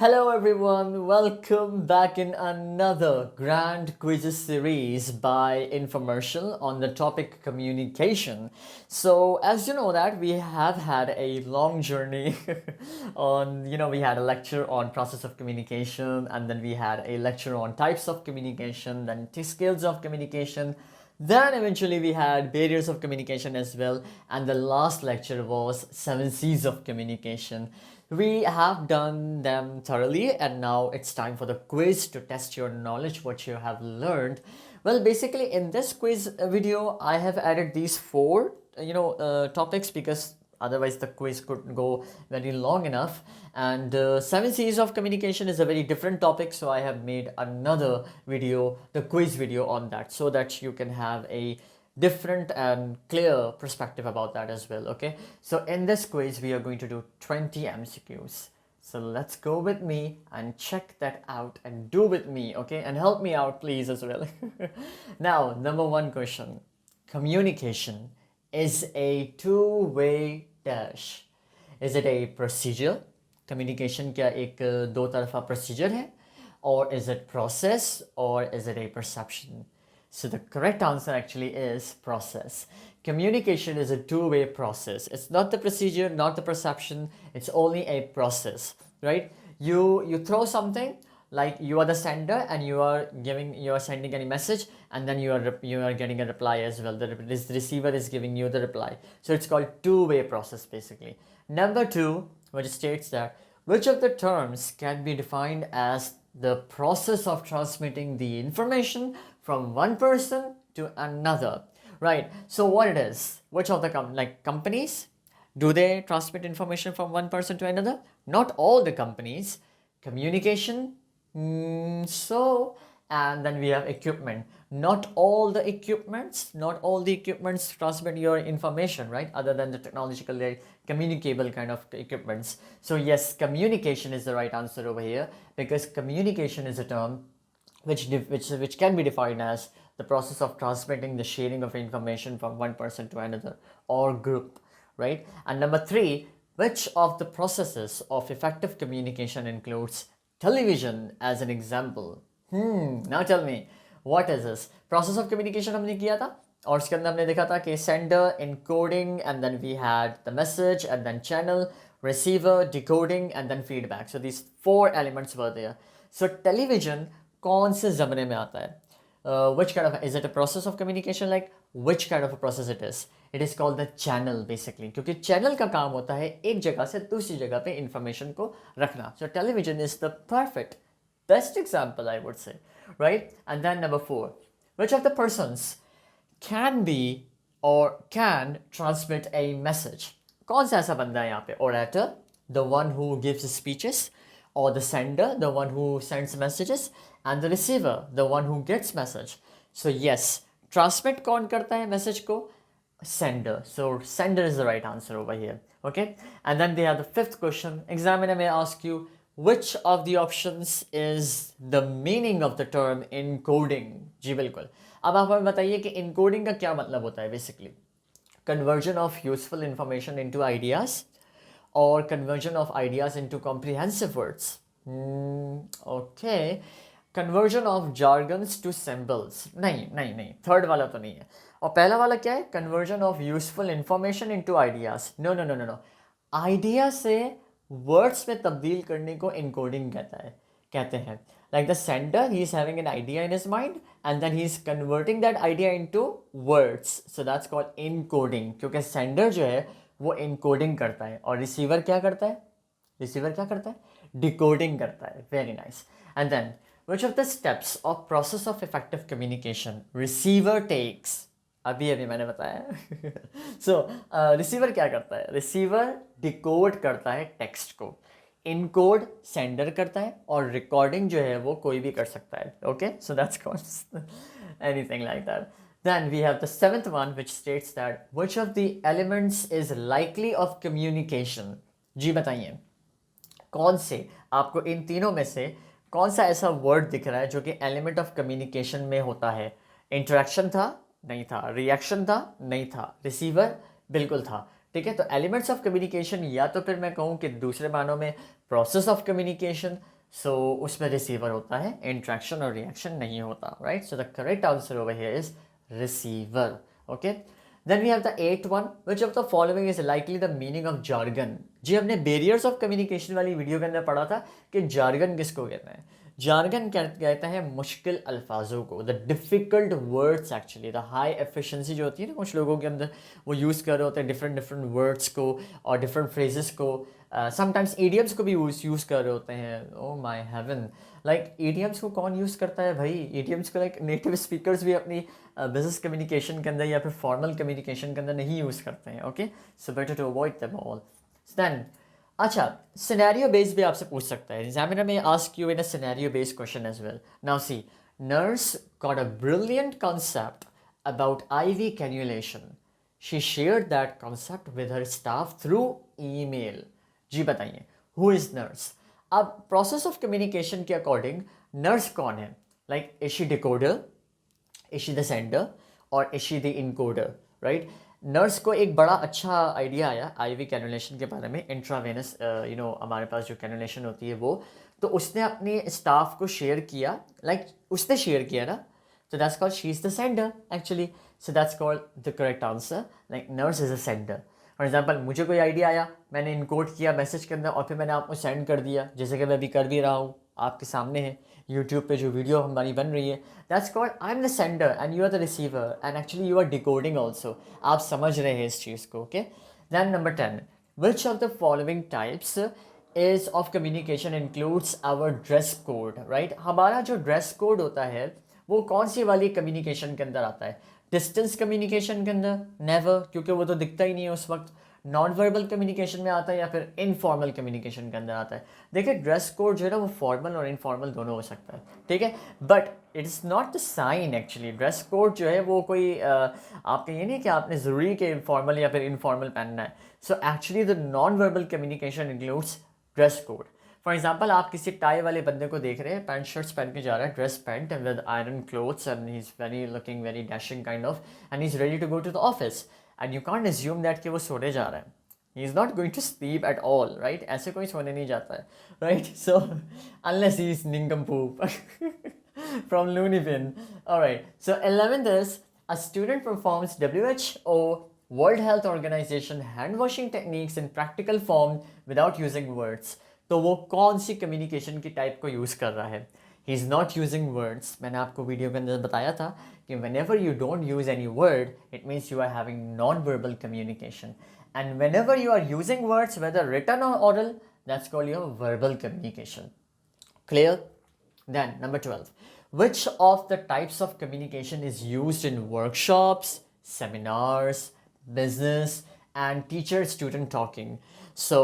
Hello everyone, welcome back in another grand quizzes series by Infomercial on the topic communication. So as you know that we have had a long journey on, we had a lecture on process of communication, and then we had a lecture on types of communication, then skills of communication. Then eventually we had barriers of communication as well, and the last lecture was 7 C's of communication. We have done them thoroughly, and now it's time for the quiz to test your knowledge, what you have learned. Well, basically in this quiz video, I have added these four, topics, because otherwise the quiz could go very long enough. And 7 C's of communication is a very different topic, so I have made another video, the quiz video on that, so that you can have a different and clear perspective about that as well. Okay, so in this quiz we are going to do 20 MCQs. So let's go with me and check that out and do with me, okay, and help me out please as well. Now, number one question: communication is a two-way dash. Is it a procedure? Communication क्या एक दो तरफा procedure है? Or is it process, or is it a perception? So the correct answer actually is process. Communication is a two-way process. It's not the procedure, not the perception. It's only a process, right? You throw something, like you are the sender and you are sending any message, and then you are getting a reply as well. This receiver is giving you the reply. So it's called two-way process basically. Number two, which states that which of the terms can be defined as the process of transmitting the information from one person to another, right? So what it is, which of the companies, do they transmit information from one person to another? Not all the companies. Communication, so, and then we have equipment. Not all the equipments transmit your information, right? Other than the technologically communicable kind of equipments. So yes, communication is the right answer over here, because communication is a term which can be defined as the process of transmitting the sharing of information from one person to another or group, right? And number three, which of the processes of effective communication includes television as an example? Now tell me, what is this? Process of communication हमने किया था, और उसके अंदर हमने देखा था कि sender, encoding, and then we had the message, and then channel, receiver, decoding, and then feedback. So these four elements were there. So television कौन से ज़माने में आता है? Which kind of, is it a process of communication? Like which kind of a process it is? It is called the channel basically, क्योंकि channel का काम होता है एक जगह से दूसरी जगह पे information को रखना. So television is the perfect, best example I would say, right? And then number four, which of the persons can be or can transmit a message? कौन सा ऐसा बंदा है यहाँ पे? Orator, the one who gives speeches, or the sender, the one who sends messages, and the receiver, the one who gets message. So yes, transmit कौन करता है message को? Sender. So sender is the right answer over here. Okay, and then they have the fifth question. Examiner may ask you, which of the options is the meaning of the term encoding? जी बिल्कुल. अब आप हमें बताइए कि encoding का क्या मतलब होता है basically? Conversion of useful information into ideas, or conversion of ideas into comprehensive words? Okay. Conversion of jargons to symbols? नहीं, थर्ड वाला तो नहीं है. और पहला वाला क्या है? Conversion of useful information into ideas. No. Idea से वर्ड्स में तब्दील करने को encoding कहते हैं. Like the sender, he is having an idea in his mind, and then he is converting that idea into words. So that's called encoding. क्योंकि sender जो है वो encoding करता है, और receiver क्या करता है? Decoding करता है. Very nice. And then, which of the steps of process of effective communication receiver takes? अभी मैंने बताया. So receiver क्या करता है? Receiver decode करता है text को, encode sender करता है, और recording जो है वो कोई भी कर सकता है. Okay, so that's called anything like that. Then we have the seventh one, which states that which of the elements is likely of communication? जी बताइए, कौन से आपको इन तीनों में से कौन सा ऐसा वर्ड दिख रहा है जो कि एलिमेंट ऑफ कम्युनिकेशन में होता है? इंटरेक्शन था? नहीं था. रिएक्शन था? नहीं था. रिसीवर? बिल्कुल था. ठीक है। तो एलिमेंट्स ऑफ कम्युनिकेशन, या तो फिर मैं कहूँ कि दूसरे मानों में प्रोसेस ऑफ कम्युनिकेशन, सो उसमें रिसीवर होता है, इंट्रैक्शन और रिएक्शन नहीं होता, right. So the correct answer over here is receiver, okay. Then we have the 8th one, which of the following is likely the meaning of jargon. जी हमने barriers of communication वाली video के अंदर पढ़ा था कि जार्गन किसको कहते हैं। जार्गन कहता है मुश्किल अल्फाजों को, the difficult words actually, the high efficiency जो होती है ना कुछ लोगों के अंदर, वो यूज़ कर रहे होते हैं डिफरेंट डिफरेंट वर्ड्स को और डिफरेंट फ्रेजेस को, समटाइम्स ईडियम्स को भी यूज़ कर रहे होते हैं। Oh my heaven, like idioms को कौन यूज़ करता है भाई? ईडियम्स को लाइक नेटिव स्पीकर्स भी अपनी बिजनेस कम्युनिकेशन के अंदर या फिर फॉर्मल कम्युनिकेशन के अंदर नहीं यूज़ करते हैं, okay. So better to avoid them all. Then अच्छा, सिनेरियो बेस्ड भी आपसे पूछ सकता है। Examiner may ask you in a scenario based question as well. Now see, nurse got a brilliant concept about IV cannulation. She shared that concept with her staff through email. जी बताइए, who is nurse? अब process of communication के according nurse कौन है? Like is she decoder, is she the sender और is she the encoder, right. Nurse को एक बड़ा अच्छा आइडिया आया आईवी कैनुलेशन के बारे में, इंट्रावेनस हमारे पास जो कैनुलेशन होती है वो, तो उसने अपने स्टाफ को शेयर किया, लाइक उसने शेयर किया ना, so that's called she is the sender actually, so that's called the correct answer, like nurse is a sender. For example मुझे कोई आइडिया आया, मैंने इनकोड किया मैसेज के अंदर और फिर मैंने आपको सेंड कर दिया, जैसे कि मैं अभी कर भी रहा हूँ, आपके सामने है यूट्यूब पे जो वीडियो हमारी बन रही है, that's called I am the sender and you are the receiver and actually you are decoding also. आप समझ रहे हैं इस चीज़ को, okay. Then number 10, which of the following types is of communication includes our dress code, right. हमारा जो dress code होता है वो कौन सी वाली कम्युनिकेशन के अंदर आता है? डिस्टेंस कम्युनिकेशन के अंदर? नेवर, क्योंकि वो तो दिखता ही नहीं है उस वक्त। नॉन वर्बल कम्युनिकेशन में आता है या फिर इनफॉर्मल कम्युनिकेशन के अंदर आता है? देखिए ड्रेस कोड जो है ना वो फॉर्मल और इनफॉर्मल दोनों हो सकता है, ठीक है, but it is not the sign actually. Dress code जो है वो कोई आपका ये नहीं कि आपने ज़रूरी कि फॉर्मल या फिर इनफॉर्मल पहनना है। So actually the non verbal communication includes dress code. For example आप किसी टाई वाले बंदे को देख रहे हैं, पैंट शर्ट्स पहन के जा रहा है, dress pant with iron clothes and he is very looking very dashing kind of, and he is ready to go to the office, and you can't assume that कि वो सोने जा रहा है। He is not going to sleep at all, right. ऐसे कोई सोने नहीं जाता है, right. So unless he is nincompoop from loony bin. Alright, so 11th is a student performs WHO World Health Organization hand washing techniques in practical form without using words. तो वो कौन सी communication की टाइप को use कर रहा है? He is not using words. मैंने आपको वीडियो के अंदर बताया था कि whenever you don't use any word, it means you are having non-verbal communication. And whenever you are using words, whether written or oral, that's called your verbal communication. Clear? Then number 12. Which of the types of communication is used in workshops, seminars, business, and teacher-student talking? So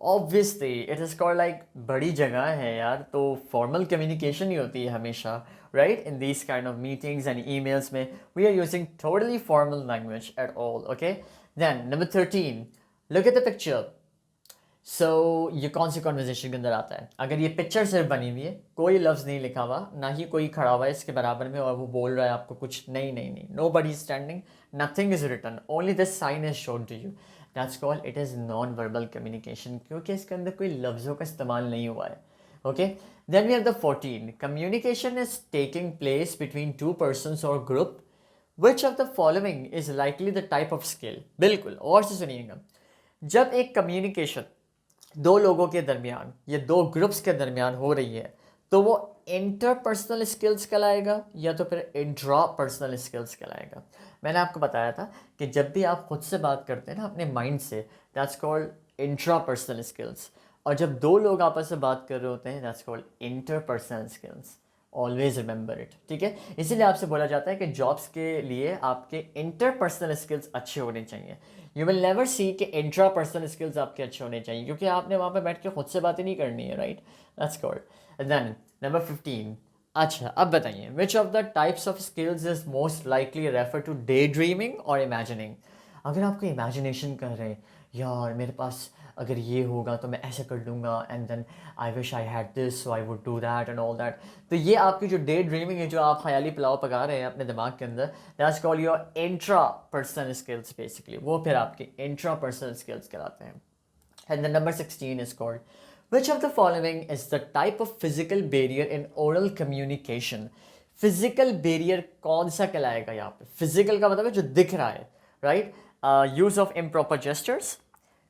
obviously it is called like बड़ी जगह है यार, तो formal communication ही होती है हमेशा, right? In these kind of meetings and emails में we are using totally formal language at all, okay? Then number 13, look at the picture. So ये कौन सी कॉन्वर्जेशन के अंदर आता है? अगर ये पिक्चर सिर्फ बनी हुई है, कोई लफ्ज़ नहीं लिखा हुआ, ना ही कोई खड़ा हुआ है इसके बराबर में और वो बोल रहा है आपको कुछ, नहीं नहीं नहीं, nobody is standing, nothing is written, only this sign is shown to you. That's called it is non-verbal communication, क्योंकि इसके अंदर कोई लफ्ज़ों का इस्तेमाल नहीं हुआ है, okay? Then we have the 14. Communication is taking place between two persons or group. Which of the following is likely the type of skill? बिल्कुल, और से सुनिएगा, जब एक कम्युनिकेशन दो लोगों के दरमियान या दो ग्रुप्स के दरमियान हो रही है तो वो इंटरपर्सनल स्किल्स कहलाएगा या तो फिर इंट्रा पर्सनल स्किल्स कहलाएगा। मैंने आपको बताया था कि जब भी आप खुद से बात करते हैं ना अपने माइंड से, that's called intra personal skills, और जब दो लोग आपस में बात कर रहे होते हैं that's called interpersonal skills. Always remember it, ठीक है। इसीलिए आपसे बोला जाता है कि जॉब्स के लिए आपके इंटरपर्सनल स्किल्स अच्छे होने चाहिए। यू विल नेवर सी कि इंट्रा पर्सनल स्किल्स आपके अच्छे होने चाहिए, क्योंकि आपने वहाँ पे बैठ के खुद से बातें नहीं करनी है, right. That's called. Then number 15, अच्छा अब बताइए, which of the types of skills is most likely refer to daydreaming और इमेजिनिंग? अगर आपको इमेजिनेशन कर रहे हैं, यार मेरे पास अगर ये होगा तो मैं ऐसे कर लूँगा, and then I wish I had this so I would do that and all that. तो ये आपकी जो डे ड्रीमिंग है, जो आप ख्याली पुलाव पका रहे हैं अपने दिमाग के अंदर, that's called your intra personal skills basically, वो फिर आपके इंट्रा पर्सनल स्किल्स कहलाते हैं। And the number 16 is called, which of the following is the type of physical barrier in oral communication? Physical barrier कौन सा कहलाएगा यहाँ पे? Physical का मतलब है जो दिख रहा है, right? Use of improper gestures,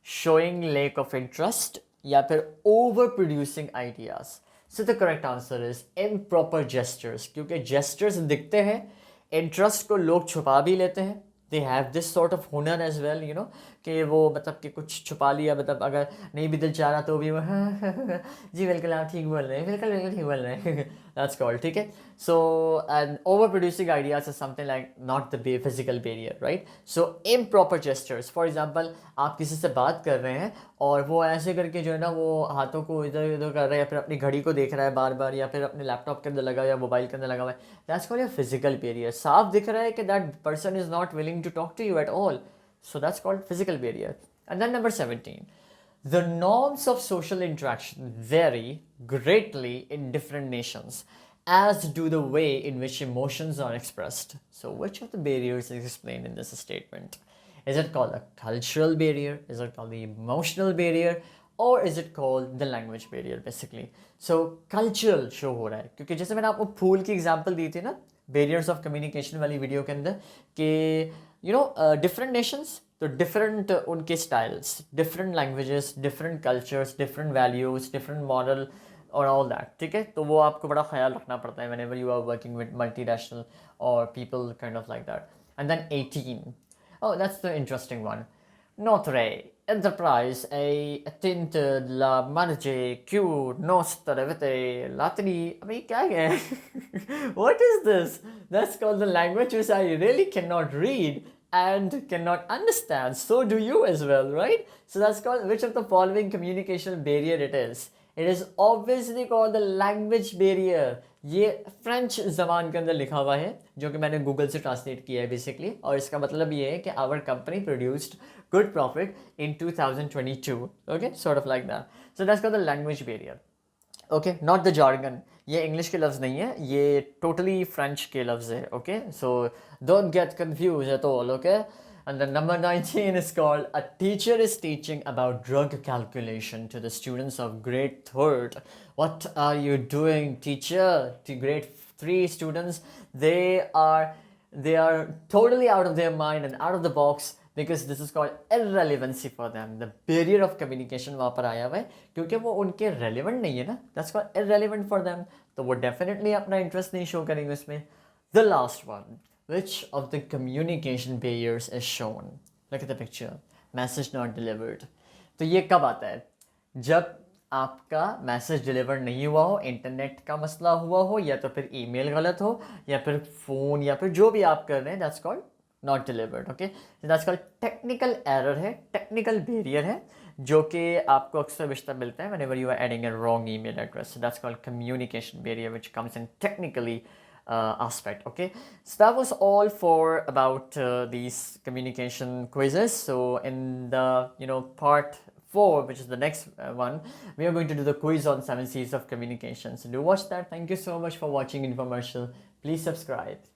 showing lack of interest, या फिर over producing ideas. So the correct answer is improper gestures, क्योंकि gestures दिखते हैं, interest को लोग छुपा भी लेते हैं, they have this sort of हुनर एज वेल, यू नो, कि वो मतलब कि कुछ छुपा लिया, मतलब अगर नहीं भी दिल चाह रहा तो भी वो जी बिल्कुल आप ठीक बोल रहे हैं, बिल्कुल बिल्कुल ठीक बोल रहे हैं, दैट्स कॉल्ड, ठीक है। So and over producing ideas is something like not the physical barrier, right. So improper gestures, for example आप किसी से बात कर रहे हैं और वो ऐसे करके जो है ना वो हाथों को इधर उधर कर रहा है, या फिर अपनी घड़ी को देख रहा है बार बार, या फिर अपने लैपटॉप के अंदर लगा हुआ या मोबाइल के अंदर लगा हुआ है, that's called your physical barrier. साफ दिख रहा है कि that person is not willing to talk to you at all, so that's called physical barrier. And then number 17, the norms of social interaction vary greatly in different nations, as do the way in which emotions are expressed. So which of the barriers is explained in this statement? Is it called a cultural barrier? Is it called the emotional barrier? Or is it called the language barrier basically? So cultural show हो रहा है, क्योंकि जैसे मैंने आपको फूल की example दी थी ना barriers of communication वाली वीडियो के अंदर, कि यू नो डिफरेंट नेशंस, तो डिफरेंट उनके styles, different languages, different cultures, different values, different model और ऑल दैट, ठीक है। तो वो आपको बड़ा ख्याल रखना पड़ता है whenever you are working with multinational और people kind of like that. And then 18, oh that's the interesting one. Notre Enterprise a attinted la manage Q nostra avete latini. I mean, क्या है? What is this? That's called the language which I really cannot read and cannot understand. So do you as well, right? So that's called, which of the following communication barrier it is? It is obviously called the language barrier. ये French ज़बान के अंदर लिखा हुआ है, जो कि मैंने गूगल से ट्रांसलेट किया है बेसिकली, और इसका मतलब ये है कि our company produced good profit in 2022, okay, sort of like that. So that's called the language barrier, okay, not the jargon. ये इंग्लिश के लफ्ज़ नहीं है, ये टोटली फ्रेंच के लफ्ज़ है, okay. So don't get confuse at all, okay. And then number 19 is called, a teacher is teaching about drug calculation to the students of grade 3rd. What are you doing, teacher? To grade 3 students, they are totally out of their mind and out of the box, because this is called irrelevancy for them. The barrier of communication वहाँ पर आया हुआ है, क्योंकि वो उनके relevant नहीं है ना, that's called irrelevant for them, तो वो definitely अपना interest नहीं show करेंगे उसमें। The last one, which of the communication barriers is shown? Look at the picture. Message not delivered. तो ये कब आता है? जब आपका मैसेज डिलीवर नहीं हुआ हो, इंटरनेट का मसला हुआ हो, या तो फिर ईमेल गलत हो, या फिर फ़ोन, या फिर जो भी आप कर रहे हैं, that's called not delivered, okay. That's called technical error है, टेक्निकल बैरियर है, जो कि आपको अक्सर विश्ता मिलता है whenever you are adding a wrong email address. So that's called communication barrier, which comes in technically aspect, okay. So that was all for about these communication quizzes. So in the part 4, which is the next one, we are going to do the quiz on 7 C's of communication. So do watch that. Thank you so much for watching Infomercial. Please subscribe.